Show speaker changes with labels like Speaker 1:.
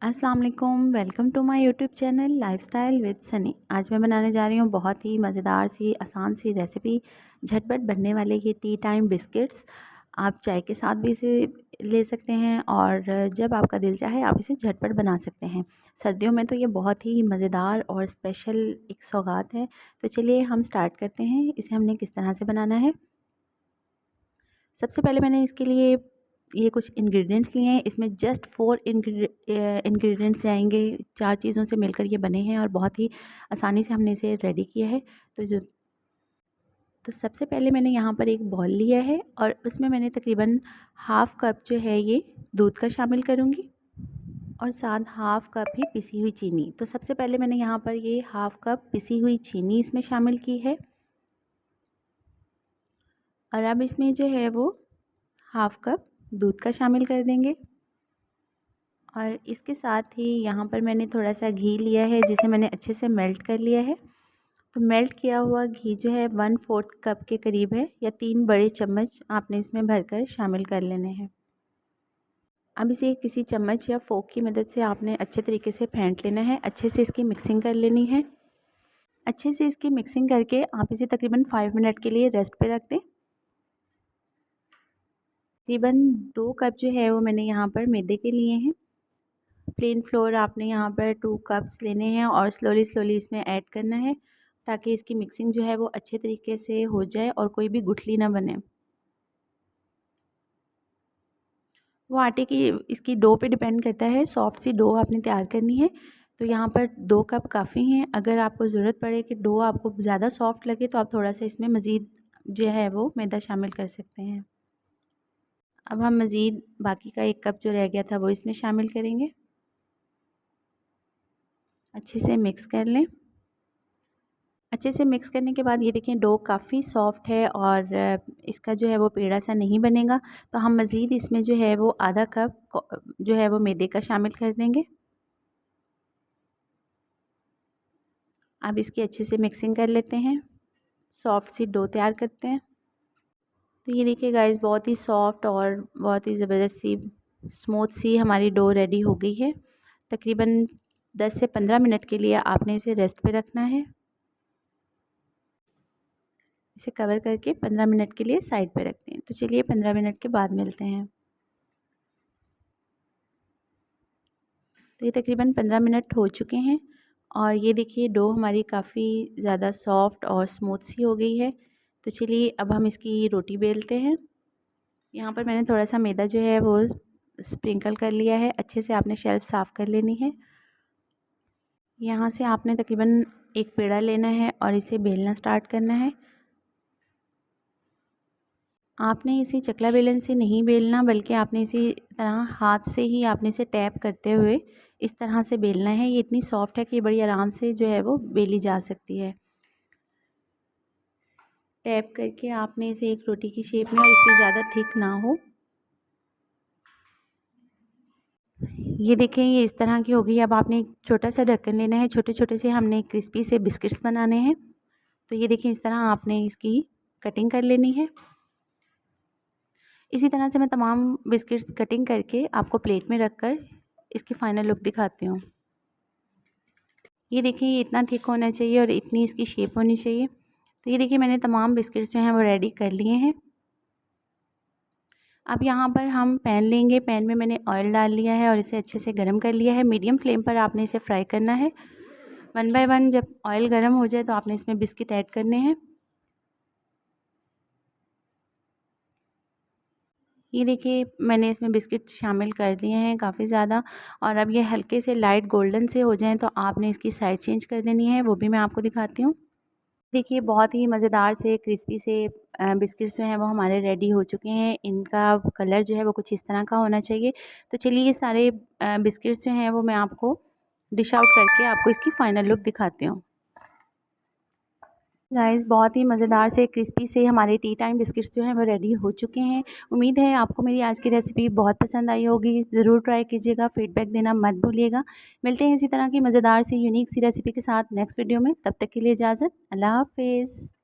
Speaker 1: अस्सलाम वालेकुम, welcome to my YouTube channel lifestyle with Sunny. आज मैं बनाने जा रही हूँ बहुत ही मज़ेदार सी आसान सी रेसिपी, झटपट बनने वाले ये टी टाइम बिस्किट्स। आप चाय के साथ भी इसे ले सकते हैं और जब आपका दिल चाहे आप इसे झटपट बना सकते हैं। सर्दियों में तो ये बहुत ही मज़ेदार और स्पेशल एक सौगात है। तो चलिए हम स्टार्ट करते हैं, इसे हमने किस तरह से बनाना है। सबसे पहले मैंने इसके लिए ये कुछ इंग्रेडिएंट्स लिए हैं। इसमें जस्ट 4 इंग्रेडिएंट्स जाएंगे। 4 चीज़ों से मिलकर ये बने हैं और बहुत ही आसानी से हमने इसे रेडी किया है। तो सबसे पहले मैंने यहाँ पर एक बॉल लिया है और उसमें मैंने तकरीबन हाफ़ कप जो है ये दूध का शामिल करूँगी और साथ हाफ़ कप ही पिसी हुई चीनी। तो सबसे पहले मैंने यहाँ पर ये हाफ़ कप पिसी हुई चीनी इसमें शामिल की है और अब इसमें जो है वो हाफ़ कप दूध का शामिल कर देंगे। और इसके साथ ही यहाँ पर मैंने थोड़ा सा घी लिया है जिसे मैंने अच्छे से मेल्ट कर लिया है। तो मेल्ट किया हुआ घी जो है 1/4 कप के करीब है या 3 बड़े चम्मच आपने इसमें भरकर शामिल कर लेने हैं। अब इसे किसी चम्मच या फोक की मदद से आपने अच्छे तरीके से फेंट लेना है, अच्छे से इसकी मिक्सिंग कर लेनी है। अच्छे से इसकी मिक्सिंग करके आप इसे तकरीबन 5 मिनट के लिए रेस्ट पे रख दें। तकरीबन 2 कप जो है वो मैंने यहाँ पर मैदे के लिए हैं। प्लेन फ्लोर आपने यहाँ पर 2 कप्स लेने हैं और स्लोली इसमें ऐड करना है ताकि इसकी मिक्सिंग जो है वो अच्छे तरीके से हो जाए और कोई भी गुठली ना बने। वो आटे की इसकी डो पे डिपेंड करता है, सॉफ्ट सी डो आपने तैयार करनी है। तो यहाँ पर 2 कप काफ़ी हैं। अगर आपको ज़रूरत पड़े कि डो आपको ज़्यादा सॉफ्ट लगे तो आप थोड़ा सा इसमें मज़ीद जो है वो मैदा शामिल कर सकते हैं। अब हम मज़ीद बाकी का 1 कप जो रह गया था वो इसमें शामिल करेंगे। अच्छे से मिक्स कर लें। अच्छे से मिक्स करने के बाद ये देखें डो काफ़ी सॉफ्ट है और इसका जो है वो पेड़ा सा नहीं बनेगा। तो हम मज़ीद इसमें जो है वो आधा कप जो है वो मैदे का शामिल कर देंगे। अब इसकी अच्छे से मिक्सिंग कर लेते हैं, सॉफ्ट सी डो तैयार करते हैं। तो ये देखिए गाइस, बहुत ही सॉफ्ट और बहुत ही ज़बरदस्त सी स्मूथ सी हमारी डो रेडी हो गई है। तकरीबन 10 से 15 मिनट के लिए आपने इसे रेस्ट पे रखना है। इसे कवर करके 15 मिनट के लिए साइड पे रखते हैं। तो चलिए 15 मिनट के बाद मिलते हैं। तो ये तकरीबन 15 मिनट हो चुके हैं और ये देखिए डो हमारी काफ़ी ज़्यादा सॉफ्ट और स्मूथ सी हो गई है। तो चलिए अब हम इसकी रोटी बेलते हैं। यहाँ पर मैंने थोड़ा सा मैदा जो है वो स्प्रिंकल कर लिया है। अच्छे से आपने शेल्फ साफ़ कर लेनी है। यहाँ से आपने तकरीबन एक पेड़ा लेना है और इसे बेलना स्टार्ट करना है। आपने इसे चकला बेलन से नहीं बेलना, बल्कि आपने इसी तरह हाथ से ही आपने इसे टैप करते हुए इस तरह से बेलना है। ये इतनी सॉफ्ट है कि बड़ी आराम से जो है वो बेली जा सकती है। टैप करके आपने इसे एक रोटी की शेप में, और इससे ज़्यादा थिक ना हो। ये देखें, ये इस तरह की हो गई। अब आपने एक छोटा सा ढक्कन लेना है। छोटे छोटे से हमने क्रिस्पी से बिस्किट्स बनाने हैं। तो ये देखें, इस तरह आपने इसकी कटिंग कर लेनी है। इसी तरह से मैं तमाम बिस्किट्स कटिंग करके आपको प्लेट में रखकर इसकी फ़ाइनल लुक दिखाती हूँ। ये देखिए, ये इतना थिक होना चाहिए और इतनी इसकी शेप होनी चाहिए। तो ये देखिए, मैंने तमाम बिस्किट्स जो हैं वो रेडी कर लिए हैं। अब यहाँ पर हम पैन लेंगे। पैन में मैंने ऑयल डाल लिया है और इसे अच्छे से गर्म कर लिया है। मीडियम फ्लेम पर आपने इसे फ्राई करना है। 1 बाय 1 जब ऑयल गर्म हो जाए तो आपने इसमें बिस्किट ऐड करने हैं। ये देखिए, मैंने इसमें बिस्किट शामिल कर दिए हैं काफ़ी ज़्यादा, और अब ये हल्के से लाइट गोल्डन से हो जाएं तो आपने इसकी साइड चेंज कर देनी है। वो भी मैं आपको दिखाती हूँ। देखिए, बहुत ही मज़ेदार से क्रिस्पी से बिस्किट्स जो हैं वो हमारे रेडी हो चुके हैं। इनका कलर जो है वो कुछ इस तरह का होना चाहिए। तो चलिए, ये सारे बिस्किट्स जो हैं वो मैं आपको डिश आउट करके आपको इसकी फ़ाइनल लुक दिखाती हूँ। गाइस, बहुत ही मज़ेदार से क्रिस्पी से हमारे टी टाइम बिस्किट्स जो हैं वो रेडी हो चुके हैं। उम्मीद है आपको मेरी आज की रेसिपी बहुत पसंद आई होगी। ज़रूर ट्राई कीजिएगा, फ़ीडबैक देना मत भूलिएगा। मिलते हैं इसी तरह की मज़ेदार सी यूनिक सी रेसिपी के साथ नेक्स्ट वीडियो में। तब तक के लिए इजाज़त, अल्लाह हाफ़िज़।